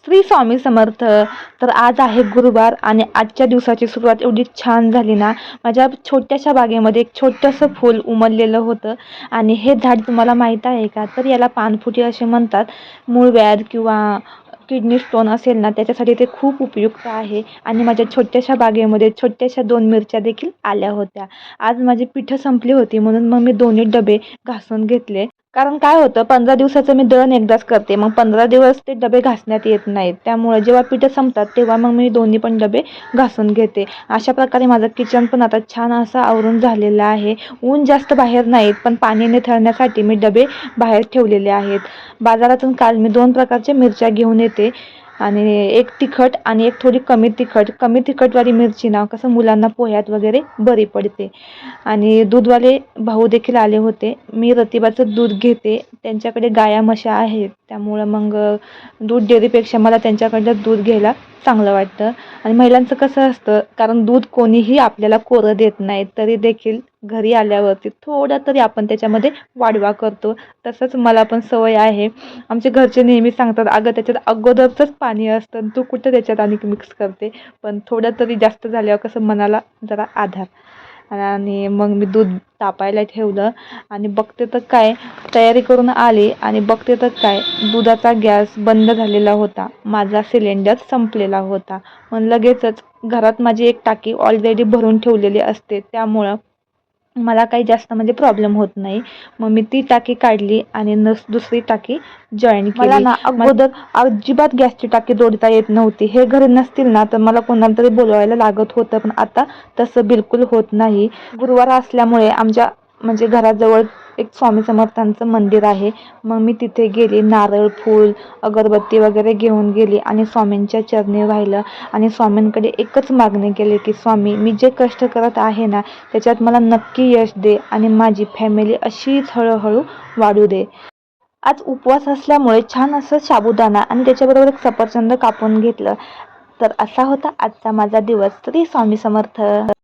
श्री स्वामी समर्थ. तर आज आहे गुरुवार आणि आजच्या दिवसाची सुरुवात एवढी छान झाली ना. माझ्या छोट्याशा बागेमध्ये एक छोटंसं फूल उमललेलं होतं आणि हे झाड तुम्हाला माहीत आहे का? तर याला पानफुटी असे म्हणतात. मूळव्याध किंवा किडनी स्टोन असेल ना त्याच्यासाठी ते खूप उपयुक्त आहे. आणि माझ्या छोट्याशा बागेमध्ये छोट्याशा 2 मिरच्या देखील आल्या होत्या. आज माझी पिठं संपली होती म्हणून मग मी दोन्ही डबे घासून घेतले. कारण काय होतं, 15 दिवसाचं मी दळण एकदाच करते. मग 15 दिवस ते डबे घासण्यात येत नाहीत. त्यामुळे जेव्हा पिठं संपतात तेव्हा मग मी दोन्ही पण डबे घासून घेते. अशा प्रकारे माझं किचन पण आता छान असं आवरून झालेलं आहे. ऊन जास्त बाहेर नाहीत, पण पाणी निथळण्यासाठी मी डबे बाहेर ठेवलेले आहेत. बाजारातून काल मी 2 प्रकारच्या मिरच्या घेऊन येते आणि एक तिखट आणि एक थोडी कमी तिखट. कमी तिखटवाली मिरची ना कसं मुलांना पोह्यात वगैरे बरी पडते. आणि दूधवाले भाऊ देखील आले होते. मी रतिबाचं दूध घेते. त्यांच्याकडे गाया म्हशी आहेत, त्यामुळं मग दूध डेअरीपेक्षा मला त्यांच्याकडलं दूध घ्यायला चांगलं वाटतं. आणि महिलांचं कसं असतं, कारण दूध कोणीही आपल्याला कोरं देत नाही, तरी देखील घरी आल्यावरती थोडा तरी आपण त्याच्यामध्ये वाढवा करतो. तसंच मला पण सवय आहे. आमचे घरचे नेहमी सांगतात, अगं त्याच्यात अगोदरचंच पाणी असतं, तू कुठं त्याच्यात आणि मिक्स करते. पण थोडं तरी जास्त झाल्यावर कसं मनाला जरा आधार. आणि मग मी दूध तापायला ठेवलं आणि बघते तर काय, तयारी करून आले आणि बघते तर काय, दुधाचा गॅस बंद झालेला होता. माझा सिलेंडर संपलेला होता. मग लगेचच घरात माझी एक टाकी ऑलरेडी भरून ठेवलेली असते, त्यामुळं मला काही जास्त म्हणजे प्रॉब्लेम होत नाही. मग मी ती टाकी काढली आणि दुसरी टाकी जॉईन केली. मला ना अगोदर अजिबात गॅसची टाकी जोडता येत नव्हती. हे घरी नसतील ना तर मला कोणाला तरी बोलवायला लागत होतं, पण आता तसं बिलकुल होत नाही. गुरुवार असल्यामुळे आमच्या म्हणजे घराजवळ एक स्वामी समर्थांचं मंदिर आहे. मग मी तिथे गेली, नारळ, फूल, अगरबत्ती वगैरे घेऊन गेली आणि स्वामींच्या चरणी वाहिलं आणि स्वामींकडे एकच मागणी केली की स्वामी, मी जे कष्ट करत आहे ना त्याच्यात मला नक्की यश दे आणि माझी फॅमिली अशीच हळूहळू वाढू दे. आज उपवास असल्यामुळे छान असं साबुदाणा आणि त्याच्याबरोबर एक सफरचंद कापून घेतलं. तर असा होता आजचा माझा दिवस. श्री स्वामी समर्थ.